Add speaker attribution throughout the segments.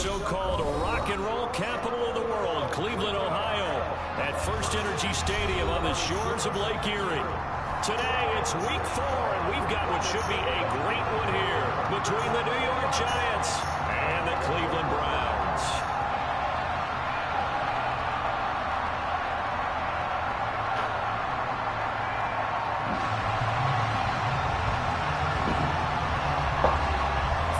Speaker 1: so-called rock and roll capital of the world, Cleveland, Ohio, at First Energy Stadium on the shores of Lake Erie. Today, it's week 4, and we've got what should be a great one here between the New York Giants and the Cleveland Browns.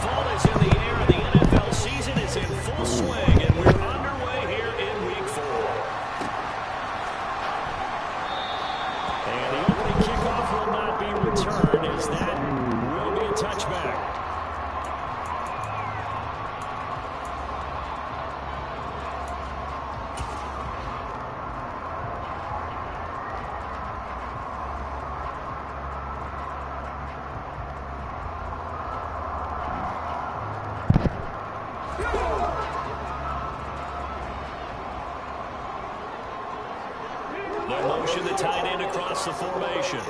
Speaker 1: Fall is in the air, and the NFL season is in full swing, and we're underway here in week 4. And the opening kickoff will not be returned, as that will be a touchback. They'll motion the tight end across the formation.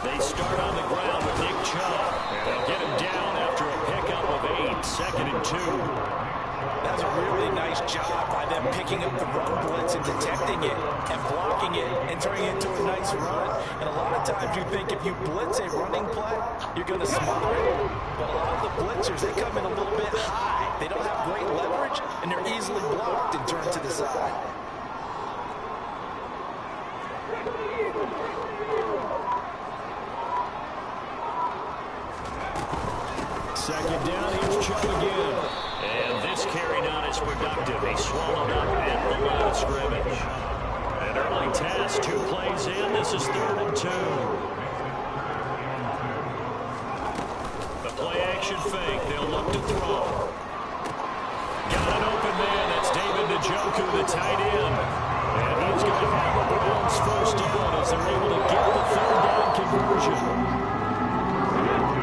Speaker 1: They start on the ground with Nick Chubb, and they'll get him down after a pickup of 8, 2nd and 2.
Speaker 2: That's a really nice job by them picking up the run blitz and detecting it and blocking it and turning it into a nice run. And a lot of times you think if you blitz a running play, you're going to smother it. But a lot of the blitzers, they come in a little bit high. They don't have great leverage, and they're easily blocked and turned to the side.
Speaker 1: Second down, here's Chubb again. And this carry not as productive. He swallowed up at the line of scrimmage. An early task, 2 plays in. This is 3rd and 2. The play action fake. They'll look to throw. Got an open man. That's David Njoku, the tight end. And he's going to have the Browns first down as they're able to get the 3rd down conversion.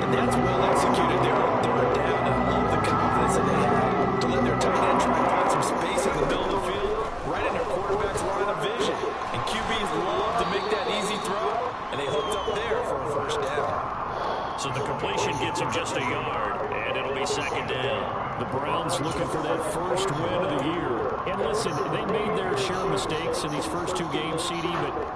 Speaker 2: And that's well executed there on 3rd down. And I love the confidence that they had to let their tight end try and find some space in the middle of the field, right in their quarterback's line of vision. And QBs love to make that easy throw, and they hooked up there for a first down.
Speaker 1: So the completion gets him just a yard, and it'll be 2nd down. The Browns looking for that first win of the year. And listen, they made their share of mistakes in these first 2 games, CD,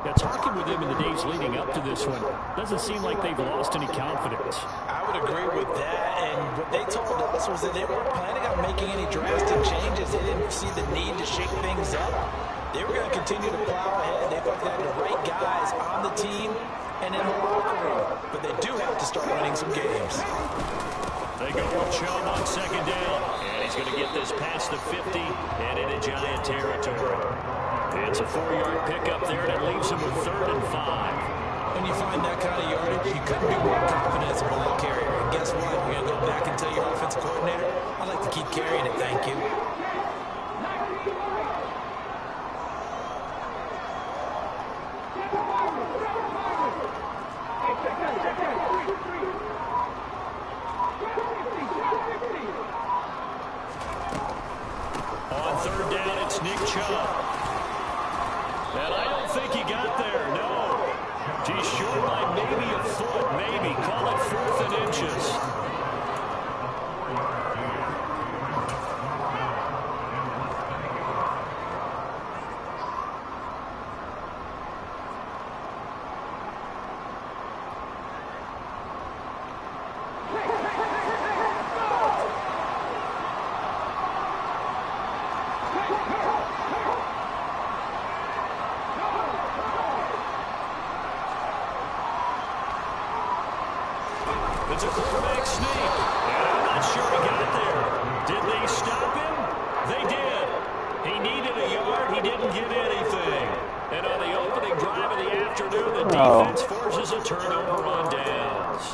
Speaker 1: but talking with them in the days leading up to this one, doesn't seem like they've lost any confidence.
Speaker 2: I would agree with that, and what they told us was that they weren't planning on making any drastic changes. They didn't see the need to shake things up. They were going to continue to plow ahead. They felt they had the right guys on the team and in the locker room, but they do have to start winning some games.
Speaker 1: They go with Chubb on 2nd down, and he's going to get this past the 50 and into Giant territory. It's a 4-yard pickup there, and it leaves him with 3rd and 5.
Speaker 2: When you find that kind of yardage, you couldn't be more confident as a ball carrier. And guess what? You're going to go back and tell your offensive coordinator, I'd like to keep carrying it, thank you.
Speaker 1: On 3rd down, it's Nick Chubb. And I don't think he got there, no. He's short by maybe a foot, maybe. Call it 4th and inches. It's a quarterback sneak, and I'm not sure he got there. Did they stop him? They did. He needed a yard. He didn't get anything. And on the opening drive of the afternoon, the defense forces a turnover on downs.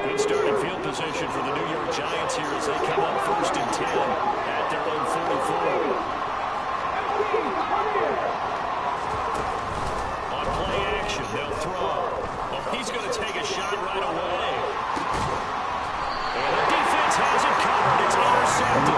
Speaker 1: Good starting field position for the New York Giants here as they come up 1st and 10 at their own 44. On play action, they'll throw. He's going to take a shot right away. And the defense has it covered. It's intercepted.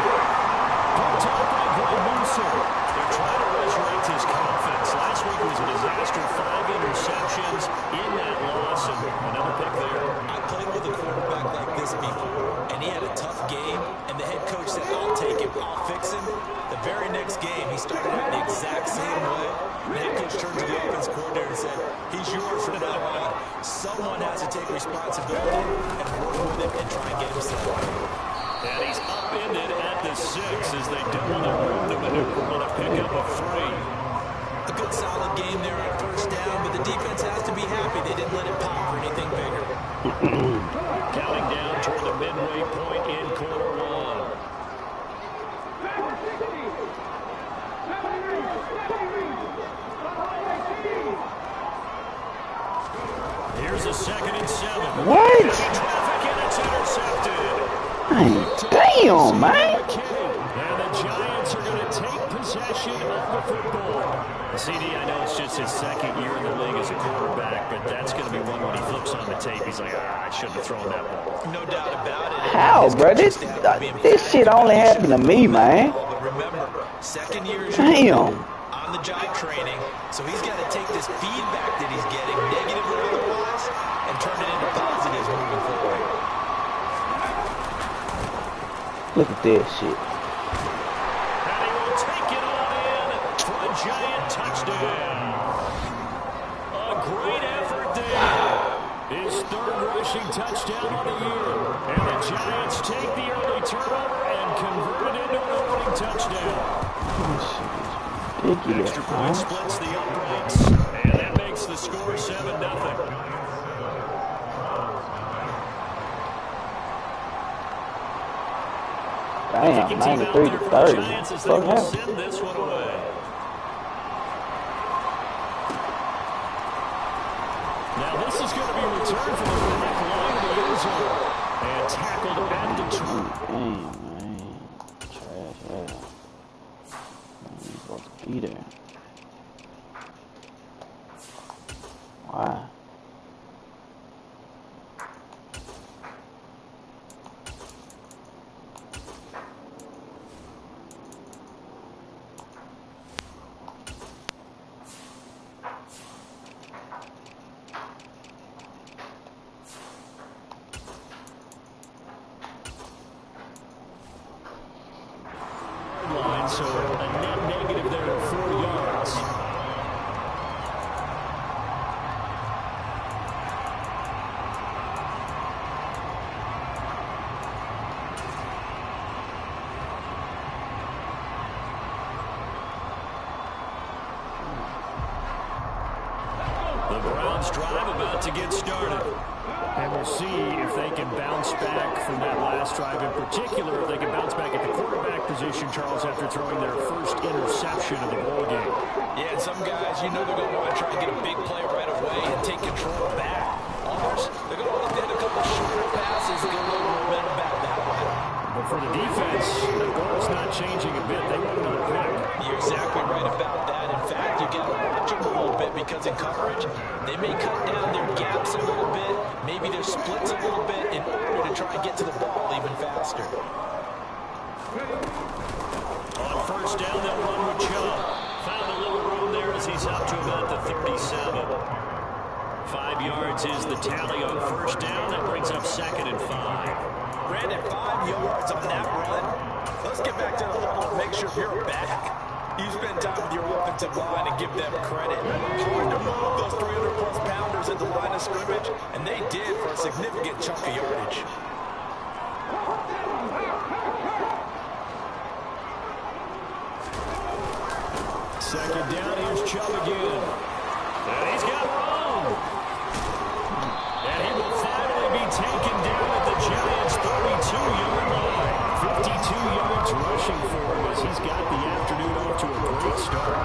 Speaker 2: he started out the exact same way. The head coach turned to the offense coordinator and said, he's yours from now on. Someone has to take responsibility and work with him and try and get him set up.
Speaker 1: And he's upended at the 6 as they double their room to maneuver on a pickup of 3.
Speaker 2: A good solid game there on first down, but the defense has to be happy they didn't let it pop for anything bigger.
Speaker 1: Counting down toward the midway point in quarter 1. Here's a 2nd and 7.
Speaker 3: What?
Speaker 1: Traffic and it's intercepted.
Speaker 3: Damn, man.
Speaker 1: And the Giants are going to take possession of the football. CD, I know it's just his 2nd year in the league as a quarterback, but that's going to be one when he flips on the tape. He's like, I shouldn't have thrown that ball.
Speaker 2: No doubt about it.
Speaker 3: How, bro? This shit only happened to me, man.
Speaker 2: But remember, 2nd year
Speaker 3: Damn.
Speaker 2: on the job training, so he's got to take this feedback that he's getting, negative or otherwise, and turn it into positives moving forward.
Speaker 3: Look at this shit.
Speaker 1: And he will take it on in for a Giant touchdown. A great effort there. His 3rd rushing touchdown on the year. And the Giants take the early turnover and convert it into an opening touchdown.
Speaker 3: Ridiculous,
Speaker 1: Extra point splits the uprights, and that makes the score 7-0.
Speaker 3: Damn, 93 to 30. Fuck hell.
Speaker 1: Send this one away. Now this is going to be returned from the back line of the end zone and tackled at the 2.
Speaker 3: Damn, man. Trash ass. He's supposed to be there. Why?
Speaker 1: So a net negative there of 4 yards. The Browns drive about to get started. And we'll see if they can bounce back from that last drive. In particular, if they can bounce back at the quarterback position, Charles, after throwing their first interception of the ballgame.
Speaker 2: Yeah, and some guys, you know they're going to want to try and get a big play right away and take control back. Others, they're going to look to hit a couple shorter passes and get a little momentum back that way.
Speaker 1: But for the defense, the goal's not changing a bit. They want another pick.
Speaker 2: You're exactly right about that. In fact, you got to watch them a little bit because in coverage, they may cut down their gaps a little bit, maybe their splits a little bit in order to try and get to the ball even faster.
Speaker 1: On first down, they'll run with Chubb. Found a little room there as he's up to about the 37. 5 yards is the tally on first down. That brings up 2nd and 5.
Speaker 2: Brandon, 5 yards on that run. Let's get back to the huddle and make sure you're back. You spend time with your offensive line and give them credit. Hard to move those 300-plus pounders at the line of scrimmage, and they did for a significant chunk of yardage.
Speaker 1: Second down, here's Chubb again. And he's got room. And he will finally be taken down at the Giants' 32-yard line. 52 yards rushing for him as he's got the afternoon off to a great start.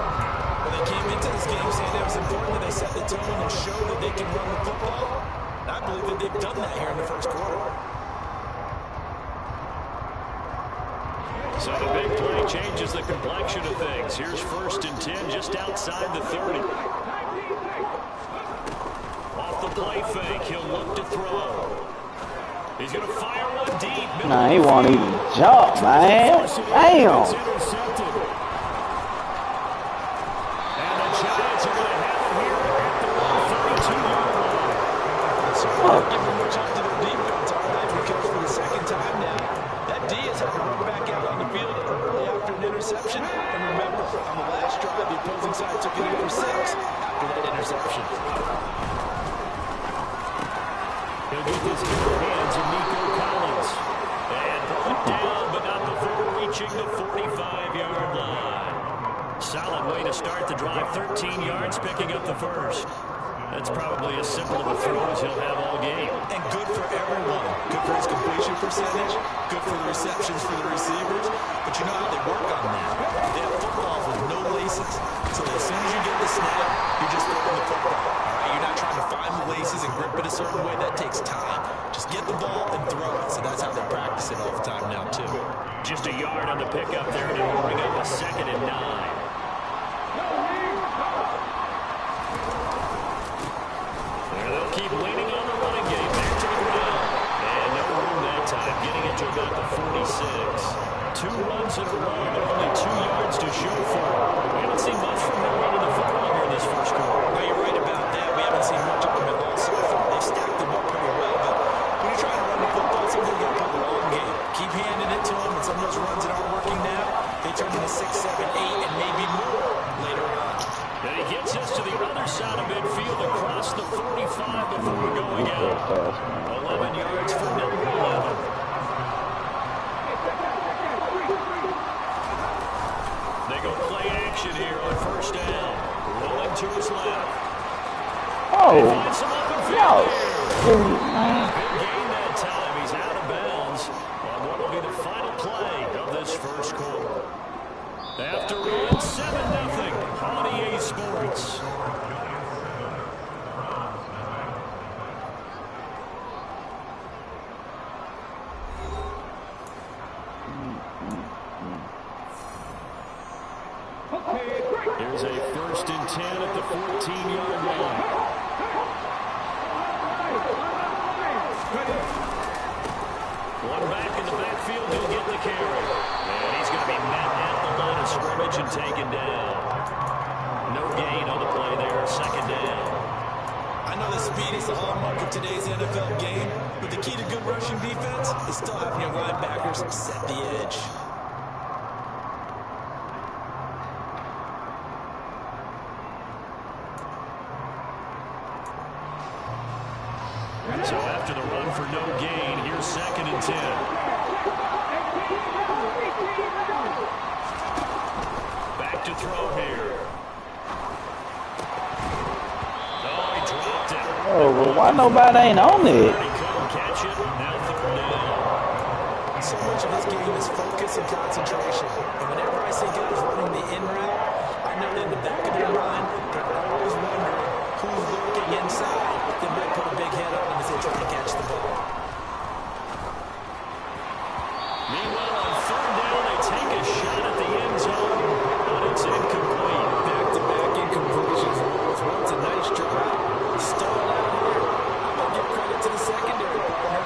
Speaker 2: When they came into this game saying it was important that they set the tone and show that they can run the football, I believe that they've done that here in the first quarter.
Speaker 1: So the big play changes the complexion of things. Here's 1st and 10 just outside the 30. Off the play fake, he'll look to throw. He's going to fire one deep.
Speaker 3: Nah, he won't even jump, man. Damn.
Speaker 1: And the Giants are going to have it here at the 32-yard line.
Speaker 2: So I'll give them much up to their defense, all right, because for the second time now, that D has had to run back out on the field early after an interception. And remember, a interception.
Speaker 1: He'll get this in the hands of Nico Collins. And brought down, but not before reaching the 45-yard line. Solid way to start the drive. 13 yards, picking up the first. That's probably as simple of a throw as he'll have all game.
Speaker 2: And good for everyone. Good for his completion percentage. Good for the receptions for the receivers. But you know how they work on that. They have footballs with no laces. So as soon as you get the snap, you're just throwing the football. All right? You're not trying to find the laces and grip it a certain way. That takes time. Just get the ball and throw it. So that's how they practice it all the time now, too.
Speaker 1: Just a yard on the pickup there, and it'll bring up a 2nd and 9. They'll keep leaning on the running game. Back to the ground. And no room that time. Getting it to about the 46. 2 runs in a row, but only 2 yards to show for it. We haven't seen much from him running the football here in this first quarter.
Speaker 2: Well, you're right about that. We haven't seen much of him at all so far. They've stacked him up pretty well. But when you're trying to run the football, sometimes you got to play the long game. Keep handing it to him, and some of those runs that aren't working now, they turn into 6, 7, 8, and maybe more later on.
Speaker 1: And he gets us to the other side of midfield across the 45 before going out. 11 yards for number 11. They go play action here on first down. Rolling to his left.
Speaker 3: Oh,
Speaker 1: They find some open field here.
Speaker 3: no.
Speaker 1: Big gain that time. He's out of bounds on what will be the final play of this first quarter. After run 7-0 on EA Sports. Here's a 1st and 10 at the 14-yard line. One back in the backfield, he'll get the carry. And he's going to be met at the line of scrimmage and taken down. No gain on the play there, 2nd down.
Speaker 2: I know the speed is the hallmark of today's NFL game, but the key to good rushing defense is still having your linebackers set the edge.
Speaker 1: So after the run for no gain, here's 2nd and 10. Back to throw here. Oh, he dropped it.
Speaker 3: Oh, well, why nobody ain't on it?
Speaker 1: He couldn't catch it. Now 3rd down.
Speaker 2: So much of this game is focus and concentration. And whenever I see guys running the in route, I know that in the back of their mind, they're always wondering who's lurking inside that might put a big head on them as they try to catch the ball.
Speaker 1: Meanwhile, on 3rd down, they take a shot at the end zone, but it's incomplete.
Speaker 2: Back-to-back incompletions. Once a nice drive. Stalled out here. I'm going to give credit to the secondary partner.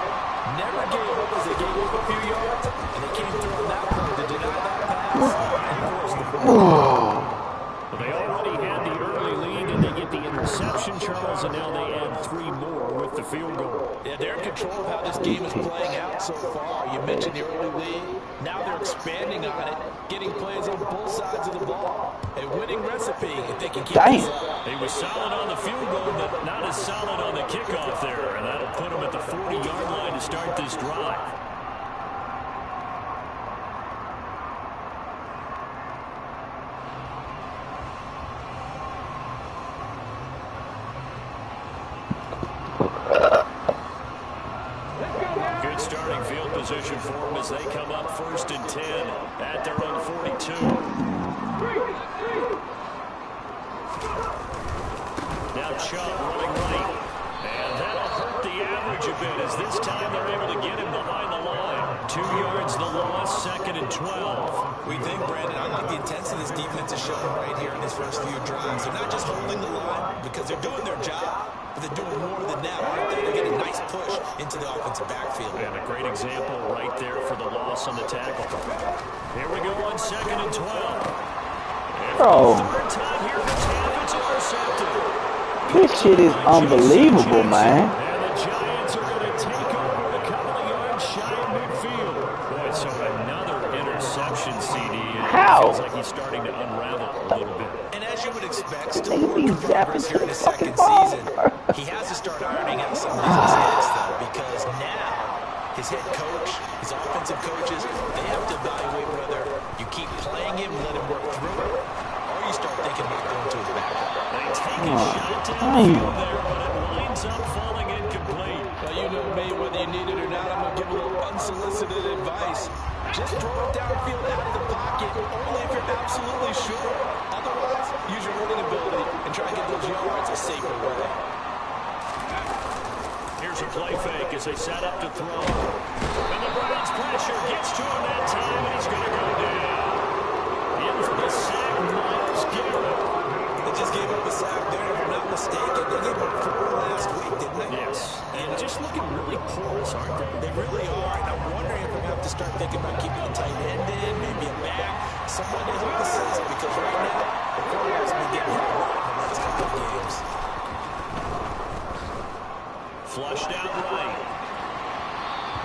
Speaker 2: Never gave up as they gave up a few yards, and they came through on that one to deny that pass. And of course, the
Speaker 1: Well, they already had the early lead, and they get the interception, Charles, and now they add 3 more with the field goal.
Speaker 2: Yeah, they're in control of how this game is playing out so far. You mentioned the early lead. Now they're expanding on it, getting plays on both sides of the ball. A winning recipe if they can keep this up.
Speaker 1: He was solid on the field goal, but not as solid on the kickoff there, and that'll put him at the 40-yard line to start this drive. Good starting field position for them as they come up 1st and 10 at their own 42. Now Chubb running right. And that'll hurt the average a bit as this time they're able to get him behind the line. 2 yards the loss, 2nd and 12.
Speaker 2: We think, Brandon, I like the intensity this defense is showing right here in these first few drives. They're not just holding the line because they're doing their job, but they're doing more than that, aren't they? They're getting a nice push into the offensive backfield.
Speaker 1: And a great example right there for the loss on the tackle. Here we go on 2nd and 12. And
Speaker 3: Bro.
Speaker 1: for the 3rd time here this half, it's intercepted.
Speaker 3: This shit is unbelievable, man.
Speaker 1: And the Giants are going to take over a couple of yards shy of midfield. Boy, so another interception, CD. And
Speaker 3: How?
Speaker 1: It feels like he's starting to unravel a little bit.
Speaker 2: And as you would expect, still
Speaker 3: Nigga be
Speaker 2: progress here in his second season. He has to start ironing out some of these mistakes, though, because now his head coach, his offensive coaches, they have to evaluate whether you keep playing him, let him work through it, or you start thinking about going to his backup.
Speaker 1: They take a shot downfield there, but it winds up falling incomplete.
Speaker 2: Well, you know me, whether you need it or not, I'm going to give a little unsolicited advice. Just throw it downfield out of the pocket, only if you're absolutely sure. Otherwise, use your running ability and try to get those yards a safer way.
Speaker 1: Here's a play fake as they set up to throw. And the Browns pressure gets to him that time, and he's going to go down. In for the sack, Myles Garrett.
Speaker 2: They just gave up a sack there, if I'm not mistaken. They gave up 4 last week, didn't they?
Speaker 1: Yes. And just looking really porous, aren't they?
Speaker 2: They really are, and I'm wondering if we're going to have to start thinking about keeping a tight end in, maybe a back, someone to help the season, because right now, the quarterback's been getting hit a lot in the last couple of games.
Speaker 1: Flushed out right.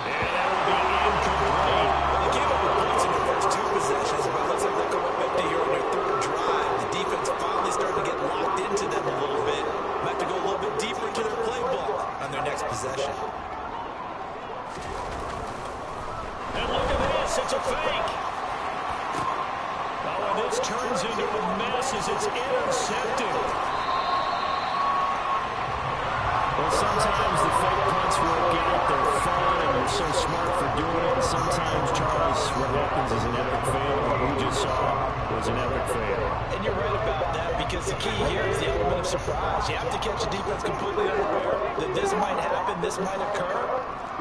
Speaker 1: And that will be incomplete.
Speaker 2: Well, they gave up the points in the first 2 possessions, but it looks like they'll come up empty here on their 3rd drive. The defense finally starting to get locked into them a little bit. Might have to go a little bit deeper into their playbook on their next possession.
Speaker 1: And look at this, it's a fake. Oh, and this turns into a mess as it's intercepted. Well, sometimes the fake punts work out. They're fun, and you're so smart for doing it. And sometimes, Charles, what happens is an epic fail. What we just saw was an epic fail.
Speaker 2: And you're right about that, because the key here is the element of surprise. You have to catch the defense completely unaware that this might happen, this might occur.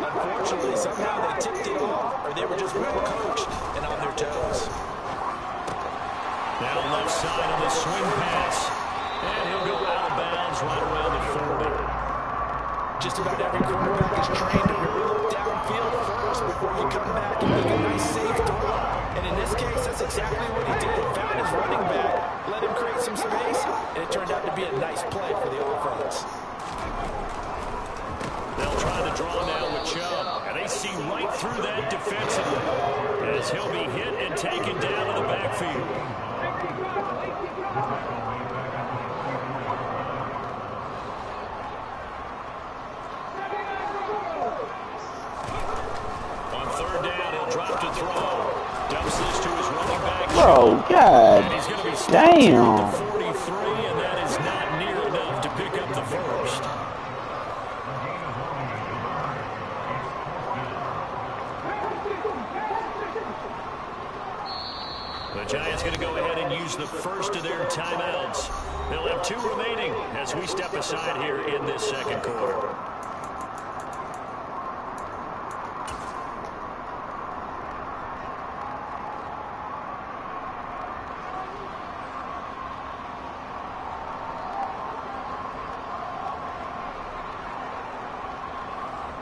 Speaker 2: Unfortunately, somehow they tipped it off, or they were just well coached and on their toes.
Speaker 1: Now left side of the swing pass. And he'll go out of bounds right around the 40.
Speaker 2: Just about every quarterback is trained to really look downfield first before you come back and make a nice safe throw. And in this case, that's exactly what he did. Found his running back, let him create some space, and it turned out to be a nice play for the offense.
Speaker 1: They'll try to draw now with Chubb, and they see right through that defensively as he'll be hit and taken down to the backfield. On 3rd down, he'll drop to throw. Dumps this to his running back.
Speaker 3: Bro, God
Speaker 1: And he's going to be
Speaker 3: damn.
Speaker 1: at the 43, and that is not near enough to pick up the first. The Giants going to go ahead and use the first of their timeouts. They'll have 2 remaining as we step aside here in this 2nd quarter.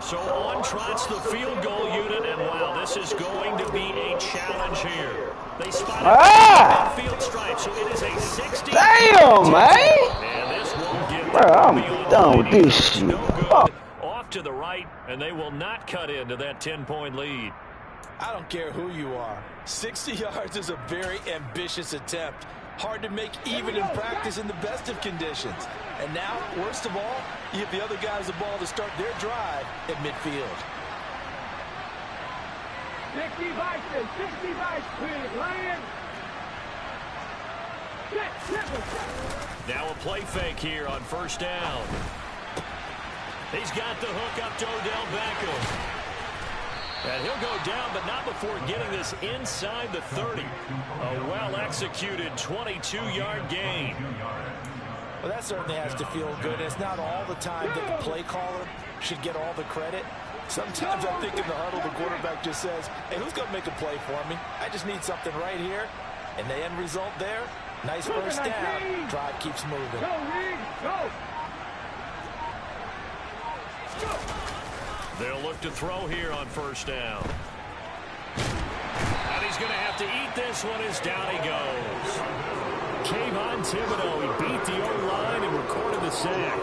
Speaker 1: So on trots the field goal unit, and wow, this is going to be a challenge here. They spotted the field stripe, so it is a 60.
Speaker 3: Damn, man.
Speaker 1: And this won't get
Speaker 3: Bro, I'm done with this shit.
Speaker 1: no good. Off to the right, and they will not cut into that 10-point lead.
Speaker 2: I don't care who you are. 60 yards is a very ambitious attempt. Hard to make even in practice in the best of conditions. And now, worst of all, you give the other guys the ball to start their drive at midfield.
Speaker 4: 60 Vikings, 60 Vikings, Lions.
Speaker 1: Now a play fake here on 1st down. He's got the hook up to Odell Beckham. And he'll go down, but not before getting this inside the 30. A well-executed 22-yard gain.
Speaker 2: Well, that certainly has to feel good. It's not all the time that the play caller should get all the credit. Sometimes I think in the huddle, the quarterback just says, hey, who's going to make a play for me? I just need something right here. And the end result there, nice first down. Drive keeps moving.
Speaker 4: Go, Reed, go.
Speaker 1: They'll look to throw here on 1st down. And he's going to have to eat this one as down he goes. Kayvon Thibodeau, he beat the O-line and recorded the sack.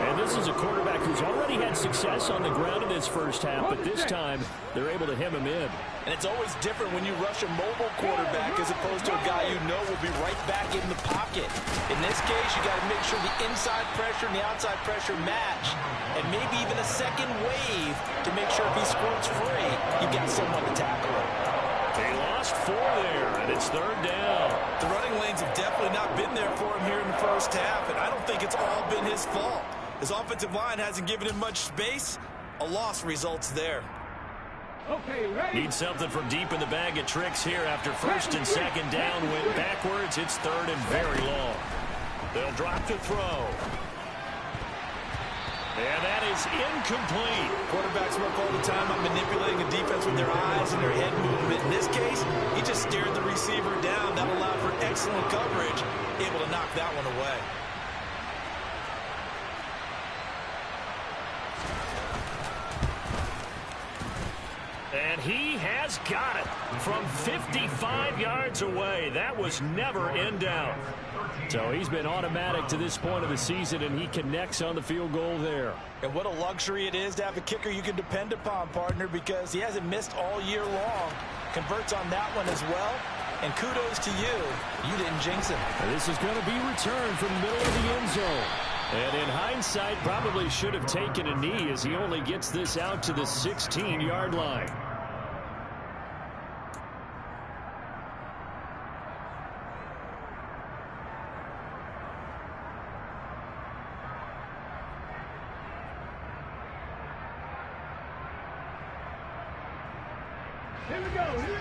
Speaker 1: And this is a quarterback who's already had success on the ground in his first half, but this time they're able to hem him in.
Speaker 2: And it's always different when you rush a mobile quarterback as opposed to a guy you know will be right back in the pocket. In this case, you got to make sure the inside pressure and the outside pressure match, and maybe even a second wave to make sure if he squirts free, you've got someone to tackle him.
Speaker 1: They lost 4 there, and it's 3rd down.
Speaker 2: The running lanes have definitely not been there for him here in the first half, and I don't think it's all been his fault. His offensive line hasn't given him much space. A loss results there.
Speaker 4: Okay, ready?
Speaker 1: Need something from deep in the bag of tricks here after 1st and 2nd down went backwards. It's 3rd and very long. They'll drop to throw. And that is incomplete.
Speaker 2: Quarterbacks work all the time on manipulating a defense with their eyes and their head movement. In this case, he just stared the receiver down. That allowed for excellent coverage, able to knock that one away.
Speaker 1: And he has got it from 55 yards away. That was never in doubt. So he's been automatic to this point of the season, and he connects on the field goal there.
Speaker 2: And what a luxury it is to have a kicker you can depend upon, partner, because he hasn't missed all year long. Converts on that one as well. And kudos to you. You didn't jinx him.
Speaker 1: And this is going to be returned from the middle of the end zone. And in hindsight, probably should have taken a knee as he only gets this out to the 16-yard line.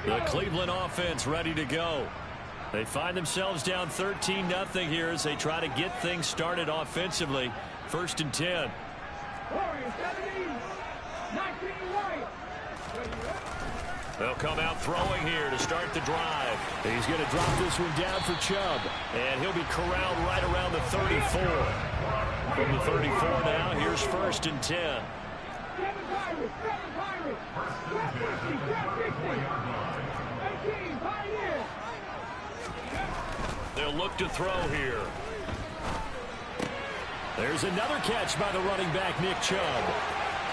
Speaker 1: The Cleveland offense ready to go. They find themselves down 13-0 here as they try to get things started offensively. 1st and 10. They'll come out throwing here to start the drive. He's going to drop this one down for Chubb. And he'll be corralled right around the 34. From the 34 now, here's 1st and 10. They'll look to throw here. There's another catch by the running back, Nick Chubb.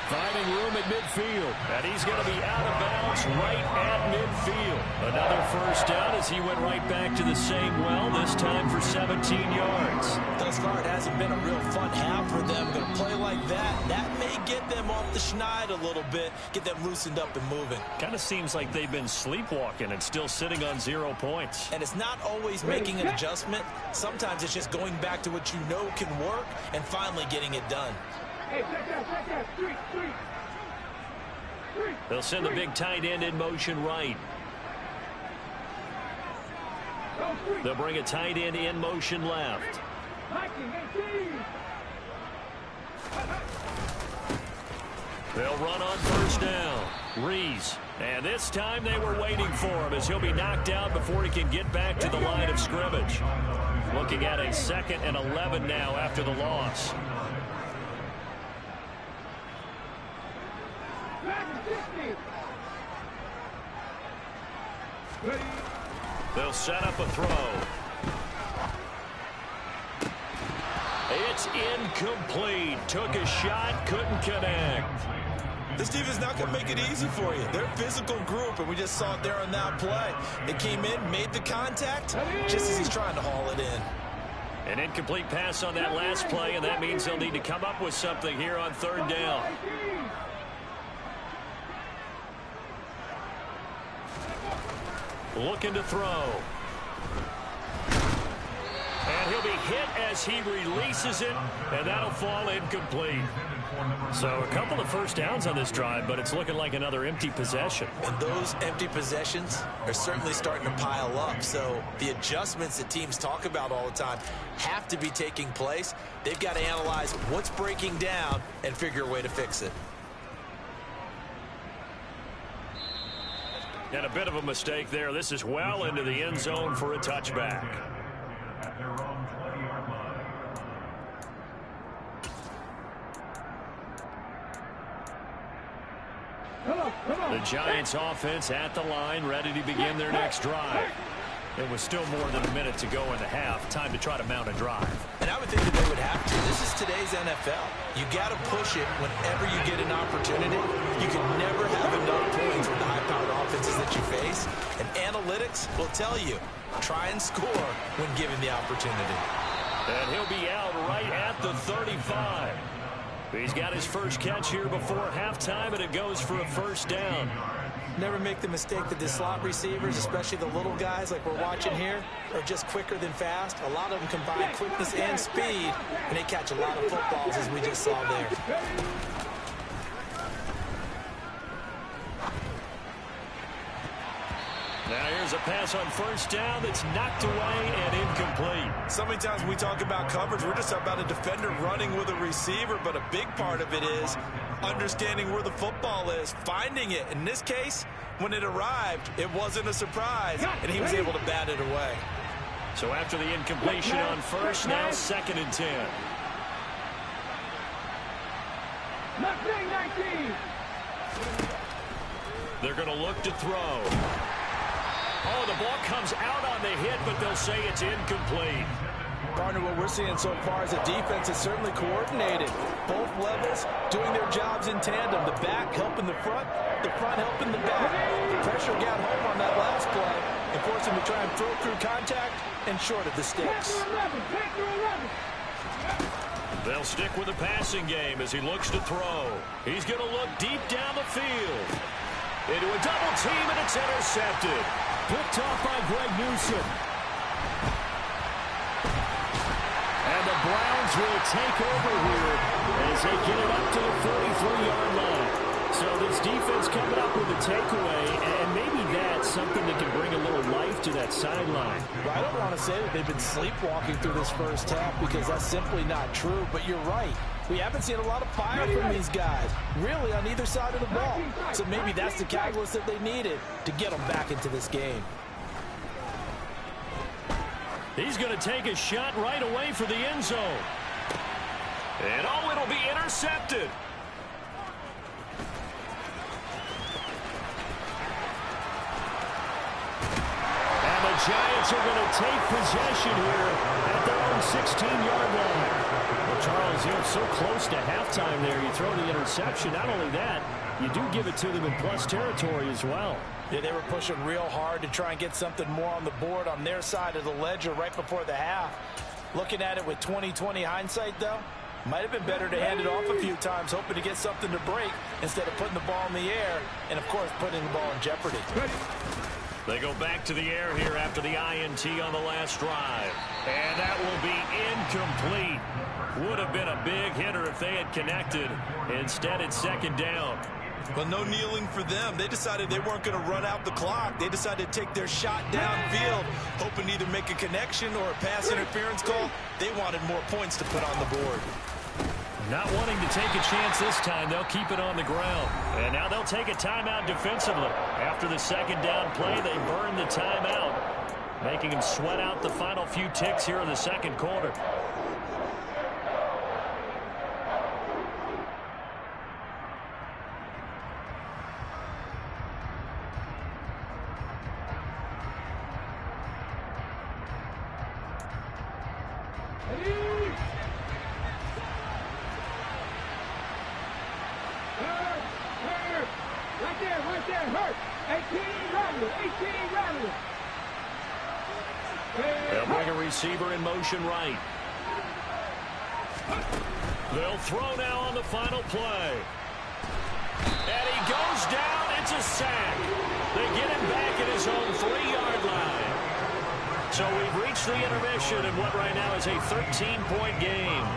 Speaker 1: Finding room at midfield. And he's going to be out of bounds right at midfield. Another 1st down as he went right back to the same well, this time for 17 yards.
Speaker 2: Thus far, it hasn't been a real fun half for them. Going to play like that. That may get them off the schneid a little bit, get them loosened up and moving.
Speaker 1: Kind of seems like they've been sleepwalking and still sitting on 0 points.
Speaker 2: And it's not always making an adjustment. Sometimes it's just going back to what you know can work and finally getting it done.
Speaker 4: Hey, check that. Street.
Speaker 1: They'll send the big tight end in motion right. They'll bring a tight end in motion left. They'll run on 1st down. Reese. And this time they were waiting for him as he'll be knocked out before he can get back to the line of scrimmage. Looking at a 2nd and 11 now after the loss. They'll set up a throw. It's incomplete. Took a shot, couldn't connect.
Speaker 2: This defense is not going to make it easy for you. They're a physical group, and we just saw it there on that play. They came in, made the contact, just as he's trying to haul it in.
Speaker 1: An incomplete pass on that last play, and that means they'll need to come up with something here on 3rd down. Looking to throw. And he'll be hit as he releases it, and that'll fall incomplete. So a couple of 1st downs on this drive, but it's looking like another empty possession.
Speaker 2: And those empty possessions are certainly starting to pile up. So the adjustments that teams talk about all the time have to be taking place. They've got to analyze what's breaking down and figure a way to fix it.
Speaker 1: And a bit of a mistake there. This is well into the end zone for a touchback. The Giants offense at the line, ready to begin their next drive. It was still more than a minute to go in the half. Time to try to mount a drive.
Speaker 2: And I would think that they would have to. This is today's today's NFL. You got to push it whenever you get an opportunity. You can never have enough points with the high-powered offenses that you face. And analytics will tell you, try and score when given the opportunity.
Speaker 1: And he'll be out right at the 35. He's got his first catch here before halftime, and it goes for a first down.
Speaker 2: Never make the mistake that the slot receivers, especially the little guys like we're watching here, are just quicker than fast. A lot of them combine quickness and speed, and they catch a lot of footballs, as we just saw there.
Speaker 1: Now here's a pass on first down that's knocked away and incomplete.
Speaker 2: So many times when we talk about coverage, we're just about a defender running with a receiver, but a big part of it is understanding where the football is, finding it. In this case, when it arrived, it wasn't a surprise, and he was able to bat it away.
Speaker 1: So after the incompletion on first, now 2nd and 10. They're going to look to throw. Oh, the ball comes out on the hit, but they'll say it's incomplete.
Speaker 2: Partner, what we're seeing so far is the defense is certainly coordinated. Both levels doing their jobs in tandem. The back helping the front helping the back. The pressure got home on that last play and forced him to try and throw through contact and short of the sticks.
Speaker 1: They'll stick with the passing game as he looks to throw. He's going to look deep down the field. Into a double team, and it's intercepted. Picked off by Greg Newsom. And the Browns will take over here as they get it up to the 43-yard line. So this defense coming up with a takeaway, and maybe that's something that can bring a little life to that sideline.
Speaker 2: Well, I don't want to say that they've been sleepwalking through this first half because that's simply not true, but you're right. We haven't seen a lot of fire from these guys, really, on either side of the ball. So maybe that's the catalyst that they needed to get them back into this game.
Speaker 1: He's going to take a shot right away for the end zone. And oh, it'll be intercepted. And the Giants are going to take possession here at their own 16-yard line. Well, Charles, you're so close to halftime there. You throw the interception. Not only that, you do give it to them in plus territory as well.
Speaker 2: Yeah, they were pushing real hard to try and get something more on the board on their side of the ledger right before the half. Looking at it with 20/20 hindsight, though, might have been better to hand it off a few times, hoping to get something to break instead of putting the ball in the air and, of course, putting the ball in jeopardy.
Speaker 1: They go back to the air here after the INT on the last drive. And that will be incomplete. Would have been a big hitter if they had connected. Instead, it's 2nd down.
Speaker 2: Well, no kneeling for them. They decided they weren't going to run out the clock. They decided to take their shot downfield, hoping to either make a connection or a pass interference call. They wanted more points to put on the board.
Speaker 1: Not wanting to take a chance this time, they'll keep it on the ground. And now they'll take a timeout defensively. After the 2nd down play, they burn the timeout, making them sweat out the final few ticks here in the 2nd quarter. They'll bring a receiver in motion right. They'll throw now on the final play. And he goes down. It's a sack. They get him back at his own 3-yard line. So we've reached the intermission in what right now is a 13-point game.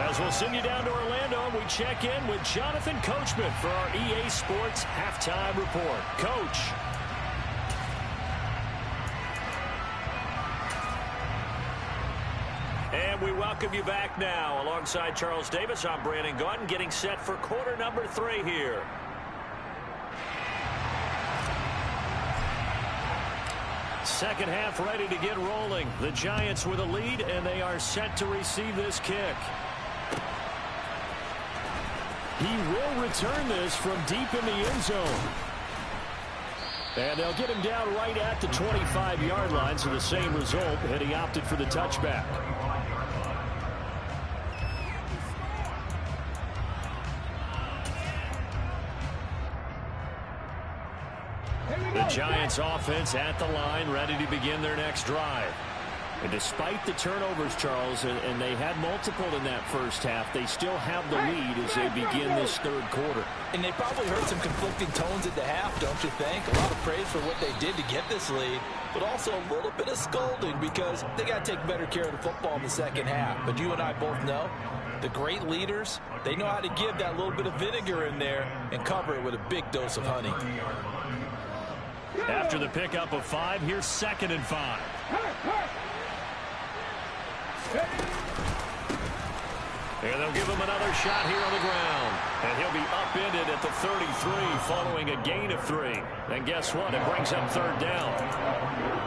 Speaker 1: As we'll send you down to Orlando, we check in with Jonathan Coachman for our EA Sports Halftime Report. Coach. And we welcome you back now. Alongside Charles Davis, I'm Brandon Gaudin, getting set for quarter number 3 here. Second half ready to get rolling. The Giants with a lead, and they are set to receive this kick. He will return this from deep in the end zone. And they'll get him down right at the 25-yard line, so the same result, and he opted for the touchback. Giants offense at the line, ready to begin their next drive. And despite the turnovers, Charles, and they had multiple in that first half, they still have the lead as they begin this third quarter.
Speaker 2: And they probably heard some conflicting tones at the half, don't you think? A lot of praise for what they did to get this lead, but also a little bit of scolding because they got to take better care of the football in the second half. But you and I both know the great leaders, they know how to give that little bit of vinegar in there and cover it with a big dose of honey.
Speaker 1: After the pickup of 5, here's 2nd and 5. And they'll give him another shot here on the ground. And he'll be upended at the 33 following a gain of 3. And guess what? It brings up 3rd down.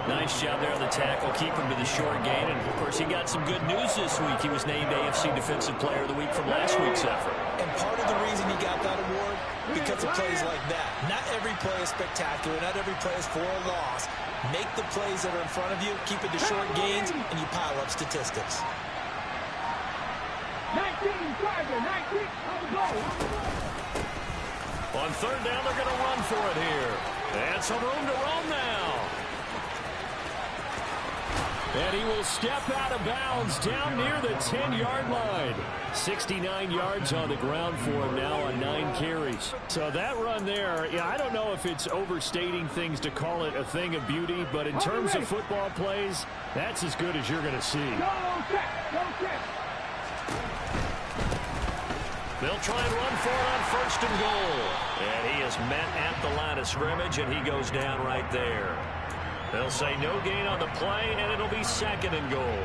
Speaker 1: Nice job there on the tackle. Keep him to the short gain. And, of course, he got some good news this week. He was named AFC Defensive Player of the Week from last week's effort.
Speaker 2: And part of the reason he got that award, because of plays like that. Not every play is spectacular. Not every play is for a loss. Make the plays that are in front of you, keep it to short gains, and you pile up statistics.
Speaker 4: 19, 19, on the goal.
Speaker 1: On 3rd down, they're going to run for it here. And some room to roam now. And he will step out of bounds down near the 10-yard line. 69 yards on the ground for him now on 9 carries. So that run there, yeah, I don't know if it's overstating things to call it a thing of beauty, but in terms of football plays, that's as good as you're going to see. They'll try and run for it on 1st and goal. And he is met at the line of scrimmage, and he goes down right there. They'll say no gain on the play, and it'll be 2nd and goal.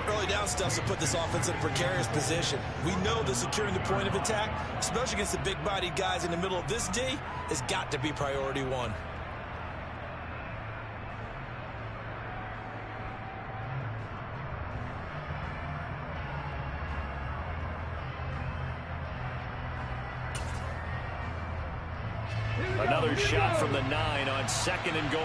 Speaker 2: Early down stuff to put this offense in a precarious position. We know that securing the point of attack, especially against the big-bodied guys in the middle of this D, has got to be priority 1.
Speaker 1: Another shot from the 9 on 2nd and goal.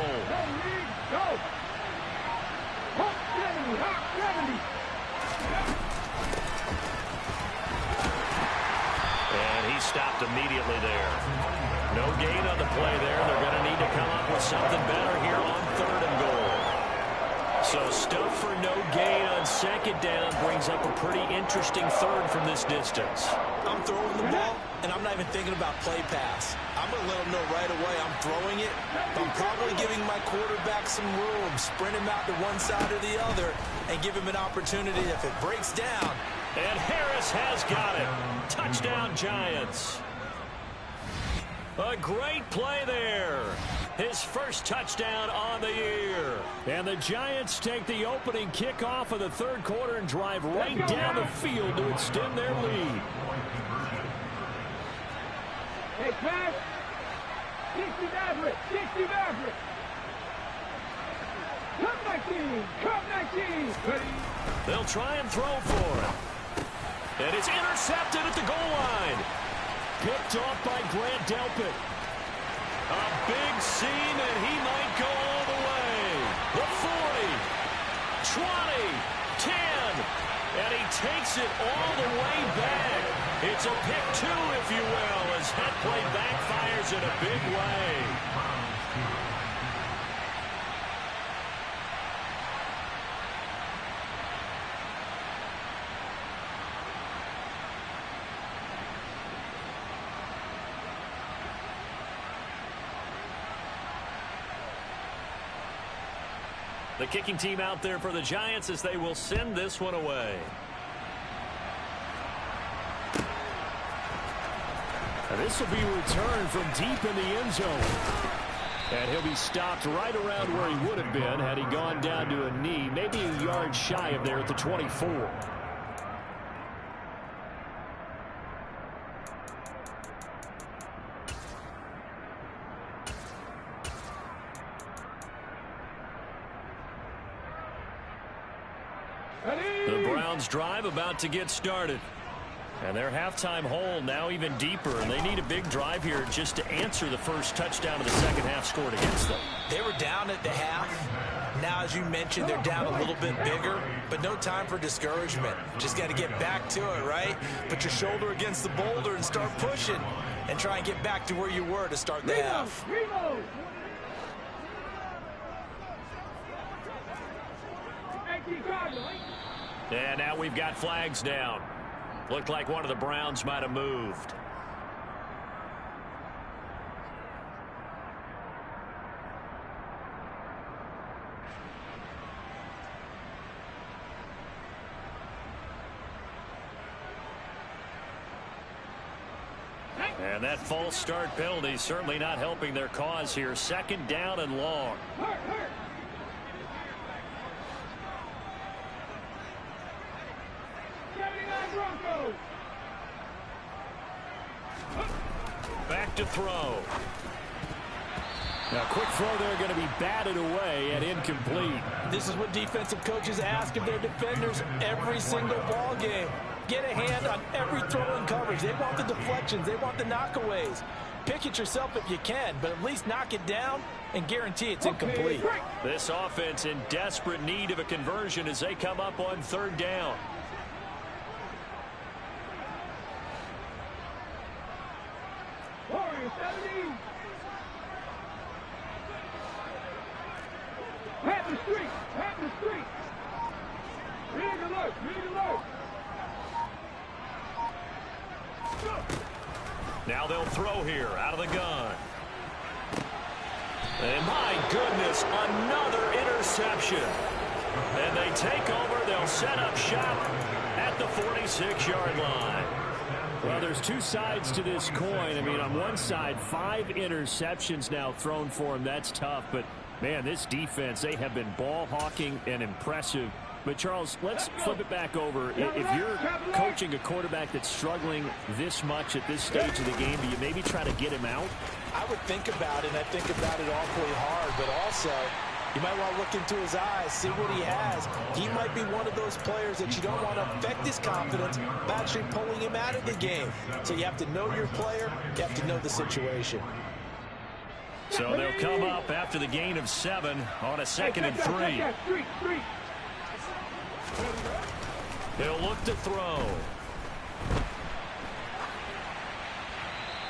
Speaker 1: And he stopped immediately there. No gain on the play there. They're going to need to come up with something better here on 3rd and goal. So stuff for no gain on 2nd down brings up a pretty interesting 3rd from this distance.
Speaker 2: I'm throwing the ball, and I'm not even thinking about play pass. I'm going to let him know right away I'm throwing it. I'm probably giving my quarterback some room, sprint him out to one side or the other, and give him an opportunity if it breaks down.
Speaker 1: And Harris has got it. Touchdown, Giants. A great play there. His first touchdown on the year. And the Giants take the opening kickoff of the 3rd quarter and drive right down the field to extend their lead.
Speaker 4: Hey, pass. 60 Maverick. 60 Maverick. Come 19.
Speaker 1: They'll try and throw for it. And it's intercepted at the goal line. Picked off by Grant Delpit. A big seam, and he might go all the way. The 40, 20, 10, and he takes it all the way back. It's a pick 2, if you will, as that play backfires in a big way. The kicking team out there for the Giants as they will send this one away. And this will be returned from deep in the end zone. And he'll be stopped right around where he would have been had he gone down to a knee, maybe a yard shy of there at the 24. The Browns drive about to get started. And their halftime hole now even deeper, and they need a big drive here just to answer the first touchdown of the second half scored against them.
Speaker 2: They were down at the half. Now, as you mentioned, they're down a little bit bigger, but no time for discouragement. Just got to get back to it, right? Put your shoulder against the boulder and start pushing and try and get back to where you were to start the half.
Speaker 1: And now we've got flags down. Looked like one of the Browns might have moved. And that false start penalty certainly not helping their cause here. Second down and long. Back to throw. Now, quick throw there going to be batted away and incomplete.
Speaker 2: This is what defensive coaches ask of their defenders every single ball game. Get a hand on every throw and coverage. They want the deflections. They want the knockaways. Pick it yourself if you can, but at least knock it down and guarantee it's incomplete.
Speaker 1: This offense in desperate need of a conversion as they come up on third down. Now they'll throw here out of the gun. And my goodness, another interception. And they take over. They'll set up shop at the 46-yard line. Well, there's two sides to this coin. I mean, on one side, 5 interceptions now thrown for him. That's tough. But, man, this defense, they have been ball hawking and impressive. But, Charles, let's flip it back over. If you're coaching a quarterback that's struggling this much at this stage of the game, do you maybe try to get him out?
Speaker 2: I would think about it, and I think about it awfully hard. But also, you might want to look into his eyes, see what he has. He might be one of those players that you don't want to affect his confidence by actually pulling him out of the game. So you have to know your player. You have to know the situation.
Speaker 1: So they'll come up after the gain of 7 on a 2nd and 3. He'll look to throw.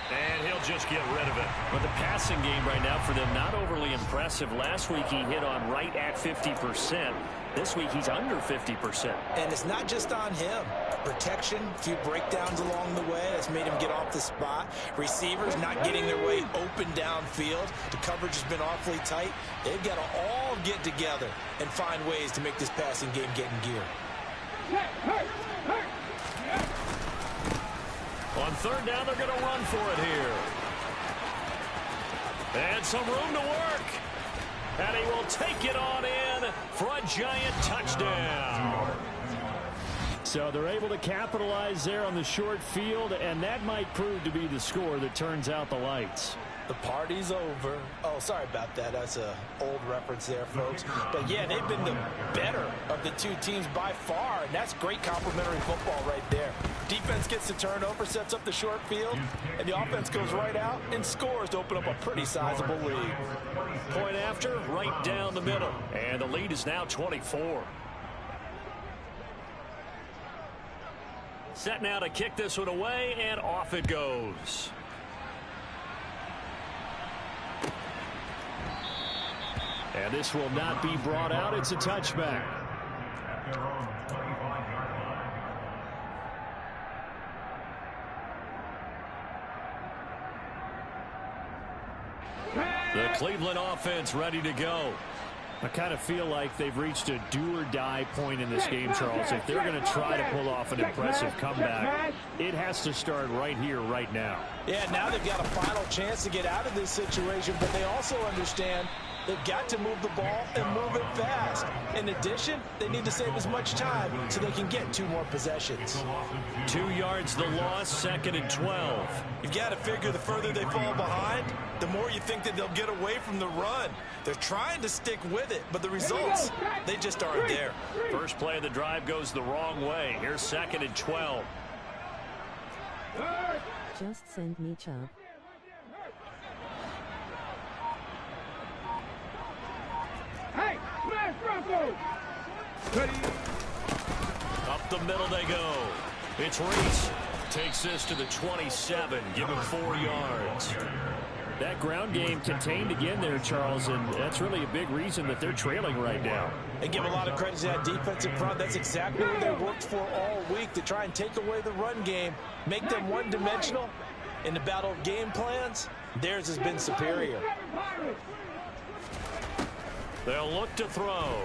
Speaker 1: And he'll just get rid of it. But the passing game right now for them, not overly impressive. Last week he hit on right at 50%. This week he's under 50%.
Speaker 2: And it's not just on him. Protection, a few breakdowns along the way that's made him get off the spot. Receivers not getting their way open downfield. The coverage has been awfully tight. They've got to all get together and find ways to make this passing game get in gear.
Speaker 1: On third down, they're going to run for it here. And some room to work. And he will take it on in for a giant touchdown. So they're able to capitalize there on the short field, and that might prove to be the score that turns out the lights.
Speaker 2: The party's over. Oh, sorry about that. That's an old reference there, folks. But, yeah, they've been the better of the two teams by far, and that's great complimentary football right there. Defense gets the turnover, sets up the short field, and the offense goes right out and scores to open up a pretty sizable lead.
Speaker 1: Point after, right down the middle, and the lead is now 24. Set now to kick this one away, and off it goes. And this will not be brought out. It's a touchback. The Cleveland offense ready to go. I kind of feel like they've reached a do-or-die point in this game, Charles. If they're going to try to pull off an impressive comeback, it has to start right here, right now.
Speaker 2: Yeah, now they've got a final chance to get out of this situation, but they also understand they've got to move the ball and move it fast. In addition, they need to save as much time so they can get 2 more possessions.
Speaker 1: 2 yards the loss, 2nd and 12.
Speaker 2: You've got to figure the further they fall behind, the more you think that they'll get away from the run. They're trying to stick with it, but the results, they just aren't there.
Speaker 1: First play of the drive goes the wrong way. Here's 2nd and 12.
Speaker 5: Just send me Chubb.
Speaker 4: Hey, smash Bronco!
Speaker 1: Up the middle they go. It's Reese. Takes this to the 27. Give him 4 yards. That ground game contained again there, Charles, and that's really a big reason that they're trailing right now.
Speaker 2: And give a lot of credit to that defensive front. That's exactly what they worked for all week, to try and take away the run game, make them one-dimensional. In the battle of game plans, theirs has been superior.
Speaker 1: They'll look to throw.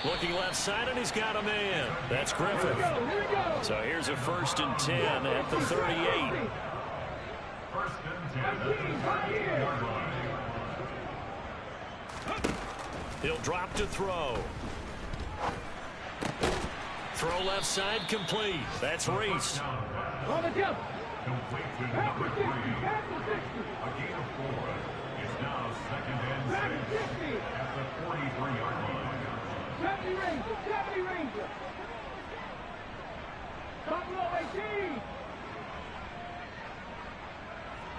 Speaker 1: Looking left side, and he's got a man. That's Griffin. So here's a 1st and 10 at the 38. He'll drop to throw. Throw left side, complete. That's Reese.
Speaker 4: On the jump. Back to 60. Back to 60.
Speaker 6: A gain of 4. It's now 2nd and 6 at the 43-yard line.
Speaker 4: 70 Ranger. 70 Ranger. Buffalo 18.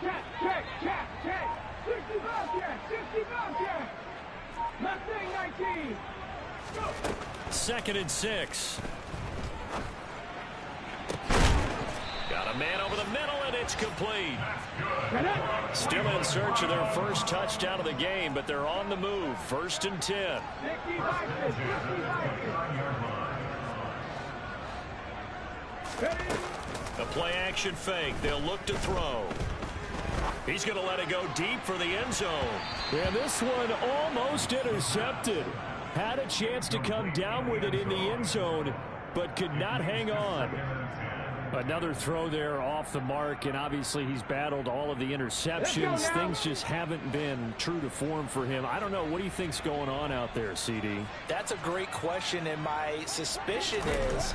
Speaker 4: Check, check, check, check. 60 Bobcat. 60 Bobcat. Mustang 19. Go.
Speaker 1: 2nd and 6. Got a man over the middle, and it's complete. Still in search of their first touchdown of the game, but they're on the move. 1st and 10. A play-action fake. They'll look to throw. He's going to let it go deep for the end zone.
Speaker 7: And this one almost intercepted. Had a chance to come down with it in the end zone, but could not hang on. Another throw there off the mark, and obviously he's battled all of the interceptions. Things just haven't been true to form for him. I don't know. What do you think's going on out there, CD?
Speaker 2: That's a great question, and my suspicion is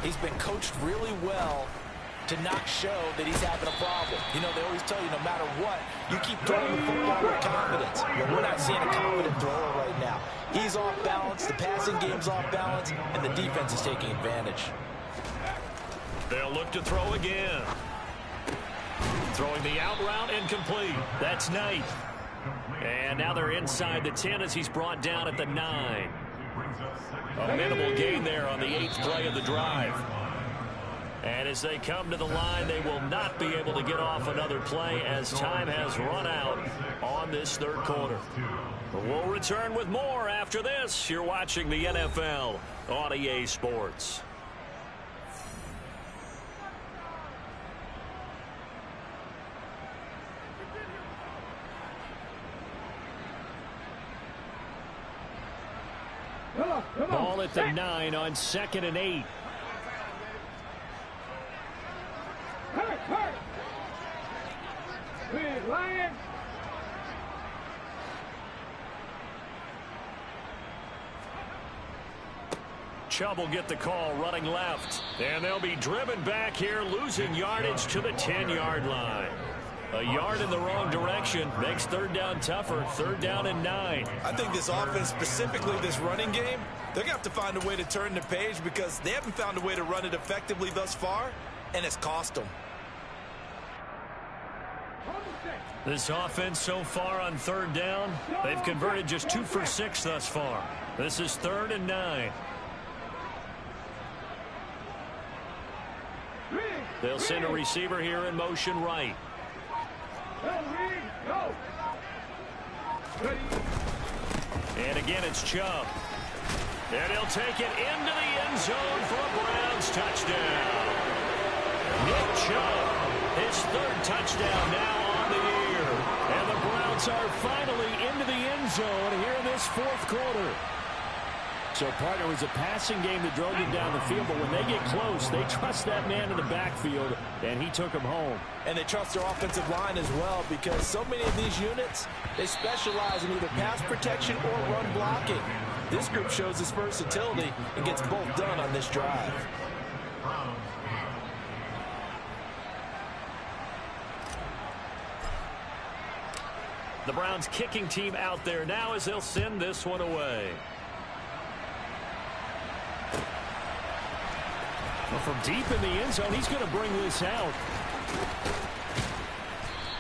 Speaker 2: he's been coached really well to not show that he's having a problem. You know, they always tell you no matter what, you keep throwing the football with confidence. Well, we're not seeing a confident thrower right now. He's off balance, the passing game's off balance, and the defense is taking advantage.
Speaker 1: They'll look to throw again. Throwing the out route, incomplete. That's Knight. And now they're inside the 10 as he's brought down at the 9. A minimal gain there on the 8th play of the drive. And as they come to the line, they will not be able to get off another play as time has run out on this 3rd quarter. We'll return with more after this. You're watching the NFL on EA Sports.
Speaker 7: Ball at the 9 on 2nd and 8.
Speaker 4: Hurt. Big Lion.
Speaker 1: Chubb will get the call running left. And they'll be driven back here, losing yardage to the 10-yard line. A yard in the wrong direction makes 3rd down tougher. 3rd down and 9.
Speaker 2: I think this offense, specifically this running game, they're going to have to find a way to turn the page because they haven't found a way to run it effectively thus far, and it's cost them.
Speaker 1: This offense so far on 3rd down, they've converted just 2 for 6 thus far. This is 3rd and 9. They'll send a receiver here in motion right. And again, it's Chubb. And he'll take it into the end zone for a Browns touchdown. Nick Chubb, his 3rd touchdown now on the year.
Speaker 7: And the Browns are finally into the end zone here in this 4th quarter. So, partner, it was a passing game that drove him down the field, but when they get close, they trust that man in the backfield, and he took him home.
Speaker 2: And they trust their offensive line as well because so many of these units, they specialize in either pass protection or run blocking. This group shows its versatility and gets both done on this drive.
Speaker 1: The Browns kicking team out there now as they'll send this one away.
Speaker 7: Well, from deep in the end zone, he's going to bring this out.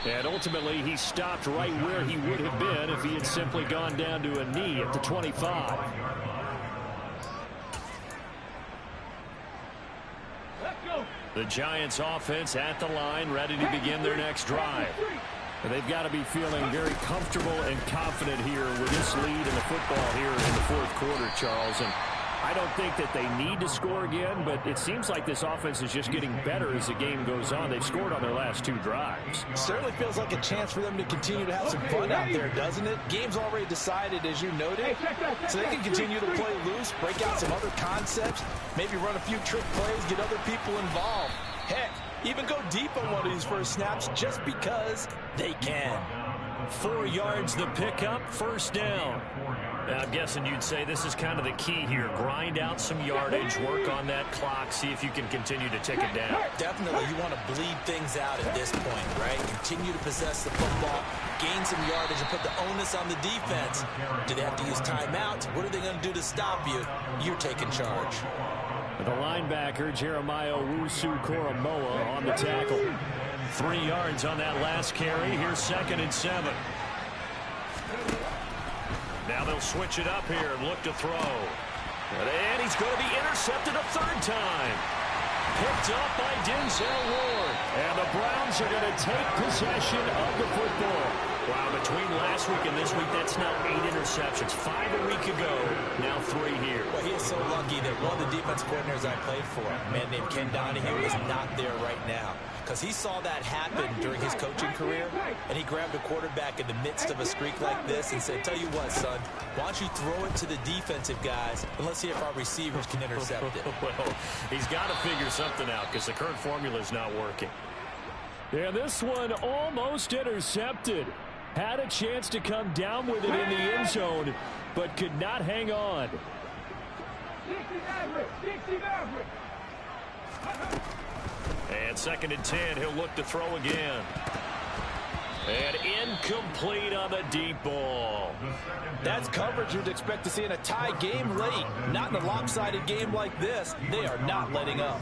Speaker 7: And ultimately, he stopped right where he would have been if he had simply gone down to a knee at the 25. The Giants offense at the line, ready to begin their next drive. And they've got to be feeling very comfortable and confident here with this lead in the football here in the fourth quarter, Charles. And I don't think that they need to score again, but it seems like this offense is just getting better as the game goes on. They've scored on their last 2 drives.
Speaker 2: Certainly feels like a chance for them to continue to have some fun out there, doesn't it? Game's already decided, as you noted, so they can continue to play loose, break out some other concepts, maybe run a few trick plays, get other people involved. Heck, even go deep on one of these first snaps just because they can.
Speaker 7: 4 yards the pickup, first down. Now, I'm guessing you'd say this is kind of the key here. Grind out some yardage, work on that clock, see if you can continue to tick it down.
Speaker 2: Definitely, you want to bleed things out at this point, right? Continue to possess the football, gain some yardage, and put the onus on the defense. Do they have to use timeouts? What are they going to do to stop you? You're taking charge.
Speaker 7: The linebacker, Jeremiah Owusu-Koramoah, on the tackle. 3 yards on that last carry. Here's 2nd and 7. Now they'll switch it up here and look to throw. And he's going to be intercepted a 3rd time. Picked up by Denzel Ward. And the Browns are going to take possession of the football. Wow, between last week and this week, that's now 8 interceptions. 5 a week ago, now 3 here.
Speaker 2: Well, he is so lucky that one of the defense coordinators I played for, a man named Ken Donahue, is not there right now. Because he saw that happen during his coaching career, and he grabbed a quarterback in the midst of a streak like this and said, tell you what, son, why don't you throw it to the defensive guys, and let's see if our receivers can intercept it.
Speaker 7: Well, he's got to figure something out because the current formula is not working. Yeah, this one almost intercepted. Had a chance to come down with it in the end zone, but could not hang on. And 2nd and 10, he'll look to throw again. And incomplete on the deep ball.
Speaker 2: That's coverage you'd expect to see in a tie game late. Not in a lopsided game like this. They are not letting up.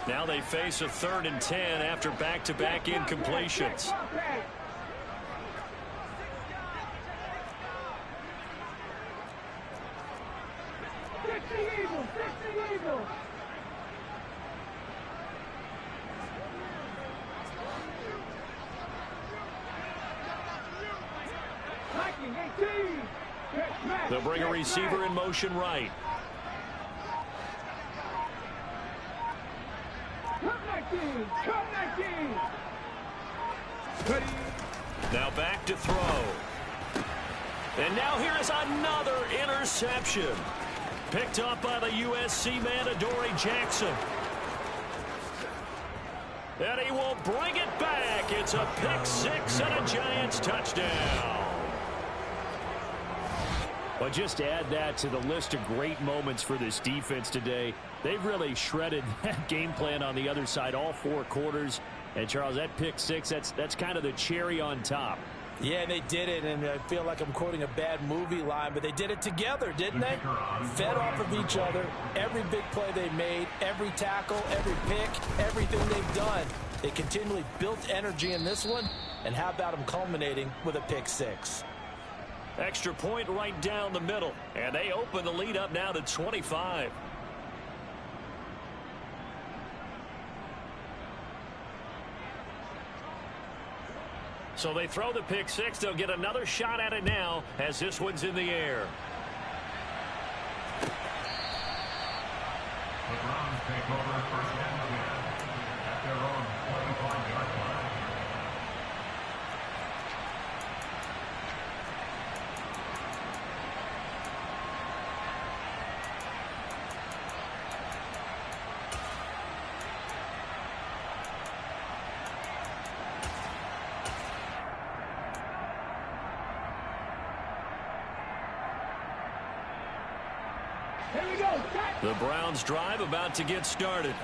Speaker 7: Now they face a 3rd and 10 after back-to-back incompletions. They'll bring a receiver in motion right. Now back to throw. And now here is another interception. Picked up by the USC man, Adoree Jackson. And he will bring it back. It's a pick-6 and a Giants touchdown. Well, just add that to the list of great moments for this defense today. They've really shredded that game plan on the other side all 4 quarters. And, Charles, that pick-6, that's kind of the cherry on top.
Speaker 2: Yeah, they did it, and I feel like I'm quoting a bad movie line, but they did it together, didn't they? Fed off of each other, every big play they made, every tackle, every pick, everything they've done. They continually built energy in this one, and how about them culminating with a pick-6?
Speaker 7: Extra point right down the middle, and they open the lead up now to 25. So they throw the pick-6. They'll get another shot at it now as this one's in the air.
Speaker 6: The Browns take over 1st and 10 at their own 25-yard line.
Speaker 7: The Browns drive about to get started.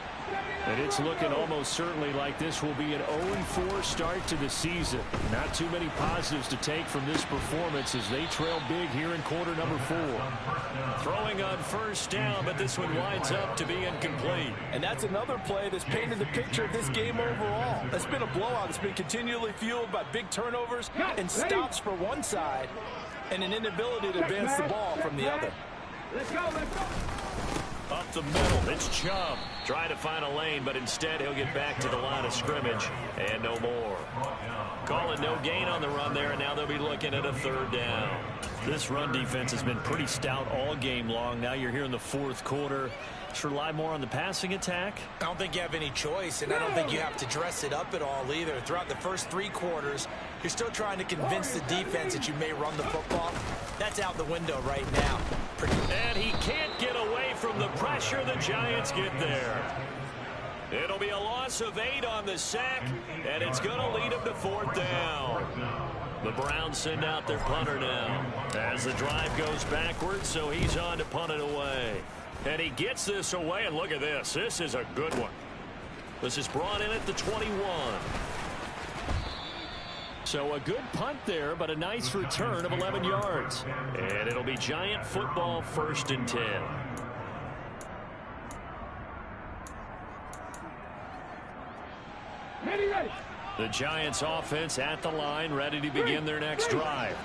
Speaker 7: And it's looking almost certainly like this will be an 0-4 start to the season. Not too many positives to take from this performance as they trail big here in quarter number 4. Throwing on first down, but this one winds up to be incomplete.
Speaker 2: And that's another play that's painted the picture of this game overall. It's been a blowout. It's been continually fueled by big turnovers and stops for one side and an inability to advance the ball from the other.
Speaker 4: Let's go, let's go.
Speaker 7: Up the middle, it's Chubb. Trying to find a lane, but instead he'll get back to the line of scrimmage and no more. Call it no gain on the run there, and now they'll be looking at a third down. This run defense has been pretty stout all game long. Now you're here in the fourth quarter. Should rely more on the passing attack?
Speaker 2: I don't think you have any choice, and I don't think you have to dress it up at all either. Throughout the first 3 quarters, you're still trying to convince the defense that you may run the football. That's out the window right now.
Speaker 7: And he can't get away from the pressure. The Giants get there. It'll be a loss of 8 on the sack, and it's going to lead them to fourth down. The Browns send out their punter now as the drive goes backwards, so he's on to punt it away. And he gets this away, and look at this. This is a good one. This is brought in at the 21. So a good punt there, but a nice return of 11 yards. And it'll be Giant football, 1st and 10.
Speaker 4: Ready.
Speaker 7: The Giants offense at the line, ready to begin their next drive.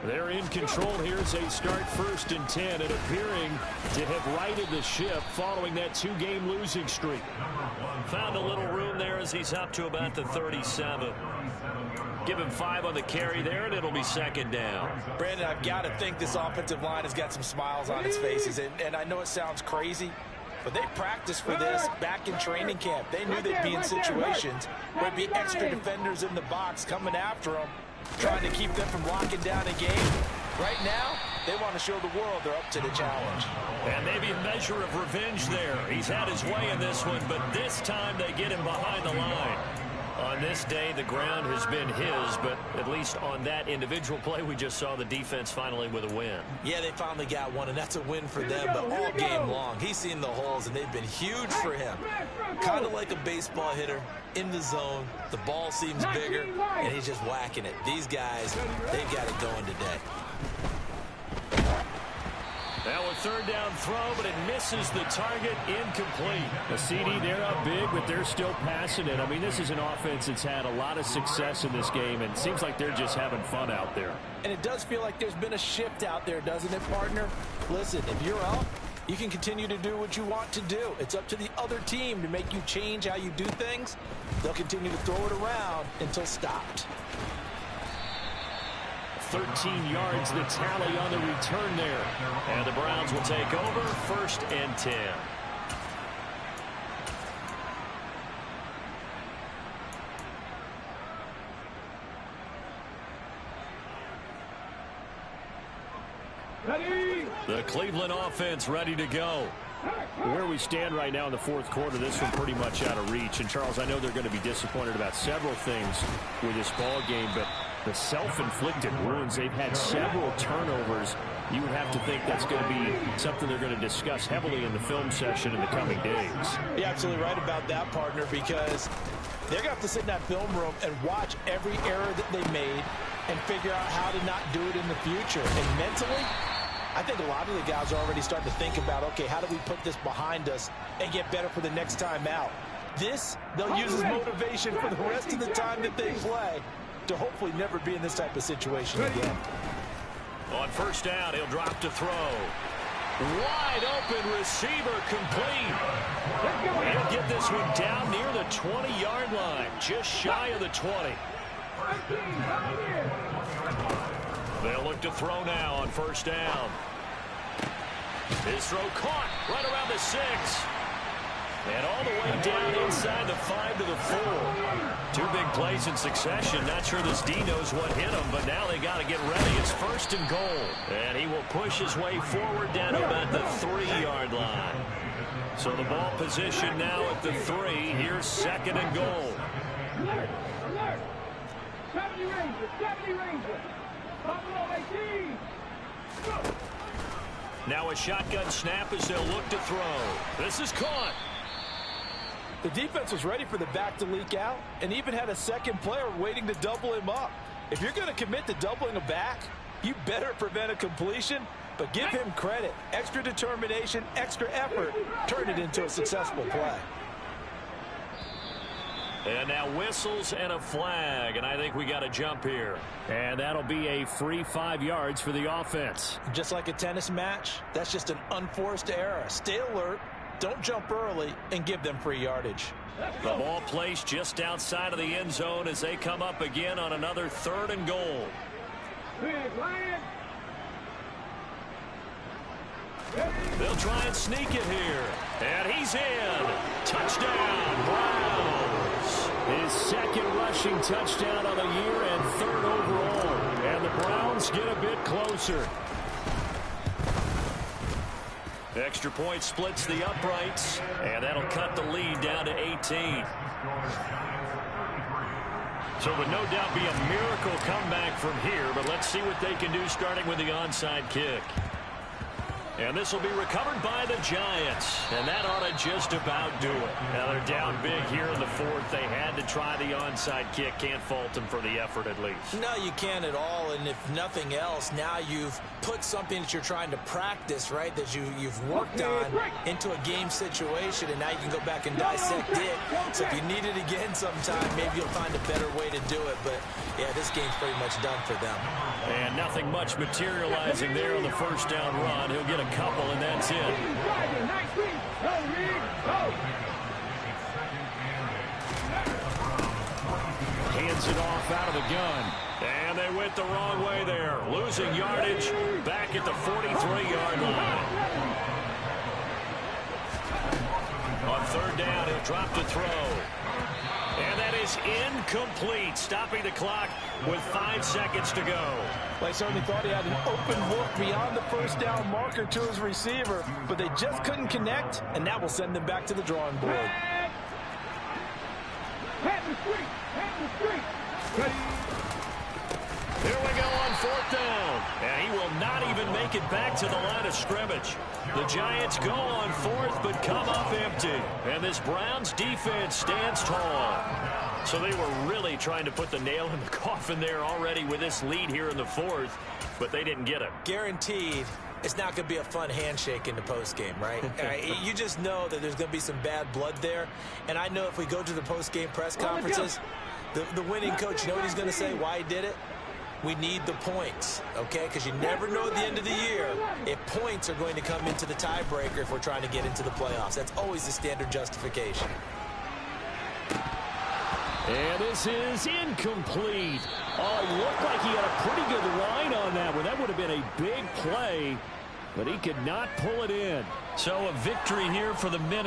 Speaker 7: They're in control here as they start 1st and 10 and appearing to have righted the ship following that 2-game losing streak. Found a little room there as he's up to about the 37. Give him 5 on the carry there, and it'll be 2nd down.
Speaker 2: Brandon, I've got to think this offensive line has got some smiles on its faces, and I know it sounds crazy, but they practiced for this back in training camp. They knew they'd be in situations where there'd be extra defenders in the box coming after them, trying to keep them from locking down a game. Right now, they want to show the world they're up to the challenge.
Speaker 7: And maybe a measure of revenge there. He's had his way in this one, but this time they get him behind the line. On this day, the ground has been his, but at least on that individual play, we just saw the defense finally with a win.
Speaker 2: Yeah, they finally got one, and that's a win for them, but all game long, he's seen the holes, and they've been huge for him. Kind of like a baseball hitter in the zone. The ball seems bigger, and he's just whacking it. These guys, they've got it going today.
Speaker 7: Now a 3rd down throw, but it misses the target, incomplete. A CD, they're up big, but they're still passing it. I mean, this is an offense that's had a lot of success in this game, and it seems like they're just having fun out there.
Speaker 2: And it does feel like there's been a shift out there, doesn't it, partner? Listen, if you're up, you can continue to do what you want to do. It's up to the other team to make you change how you do things. They'll continue to throw it around until stopped.
Speaker 7: 13 yards, the tally on the return there. And the Browns will take over, 1st and 10.
Speaker 4: Ready.
Speaker 7: The Cleveland offense ready to go. Where we stand right now in the fourth quarter, this one pretty much out of reach. And, Charles, I know they're going to be disappointed about several things with this ball game, but the self-inflicted wounds, they've had several turnovers. You would have to think that's going to be something they're going to discuss heavily in the film session in the coming days.
Speaker 2: You're absolutely right about that, partner, because they're going to have to sit in that film room and watch every error that they made and figure out how to not do it in the future. And mentally, I think a lot of the guys are already starting to think about, okay, how do we put this behind us and get better for the next time out? This, they'll use as motivation for the rest of the time that they play to hopefully never be in this type of situation again.
Speaker 7: On 1st down, he'll drop to throw. Wide open receiver complete. He'll get this one down near the 20-yard line, just shy of the 20. They'll look to throw now on 1st down. His throw caught right around the 6. And all the way down inside the 5 to the 4. 2 big plays in succession. Not sure this D knows what hit him, but now they got to get ready. It's 1st and goal. And he will push his way forward down to about the 3-yard line. So the ball position now at the 3. Here's 2nd and goal.
Speaker 4: Alert! 70 Rangers! Buffalo 18! Go!
Speaker 7: Now a shotgun snap as they'll look to throw. This is caught.
Speaker 2: The defense was ready for the back to leak out and even had a second player waiting to double him up. If you're going to commit to doubling a back, you better prevent a completion, but give him credit. Extra determination, extra effort, turn it into a successful play.
Speaker 1: And now whistles and a flag, and I think we got a jump here.
Speaker 7: And that'll be a free 5 yards for the offense.
Speaker 2: Just like a tennis match, that's just an unforced error. Stay alert, don't jump early, and give them free yardage.
Speaker 1: The ball placed just outside of the end zone as they come up again on another 3rd and goal. They'll try and sneak it here. And he's in. Touchdown, Browns.
Speaker 7: His 2nd rushing touchdown of the year and 3rd overall. And the Browns get a bit closer.
Speaker 1: Extra point splits the uprights, and that'll cut the lead down to 18. So it would no doubt be a miracle comeback from here, but let's see what they can do starting with the onside kick. And this will be recovered by the Giants, and that ought to just about do it. Now they're down big here in the 4th. They had to try the onside kick. Can't fault them for the effort at least.
Speaker 2: No, you can't at all, and if nothing else, now you've put something that you're trying to practice, right, that you've worked on into a game situation, and now you can go back and dissect it. So if you need it again sometime, maybe you'll find a better way to do it. But, yeah, this game's pretty much done for them.
Speaker 1: And nothing much materializing there on the 1st down run. He'll get a couple, and that's it.
Speaker 7: Hands it off out of the gun.
Speaker 1: And they went the wrong way there. Losing yardage back at the 43-yard line. On 3rd down, he'll drop to throw. And that is incomplete, stopping the clock with 5 seconds to go.
Speaker 2: Well, I certainly thought he had an open look beyond the 1st down marker to his receiver, but they just couldn't connect, and that will send them back to the drawing board.
Speaker 1: Here we go on 4th down. And he will not even make it back to the line of scrimmage. The Giants go on 4th, but come up empty. And this Browns defense stands tall. So they were really trying to put the nail in the coffin there already with this lead here in the 4th, but they didn't get it.
Speaker 2: Guaranteed, it's not going to be a fun handshake in the postgame, right? You just know that there's going to be some bad blood there. And I know if we go to the postgame press conferences, the winning coach, you know what he's going to say, why he did it? We need the points, okay? Because you never know at the end of the year if points are going to come into the tiebreaker if we're trying to get into the playoffs. That's always the standard justification.
Speaker 7: And this is incomplete. Oh, it looked like he had a pretty good line on that one. That would have been a big play, but he could not pull it in.
Speaker 1: So a victory here for the Minnesota.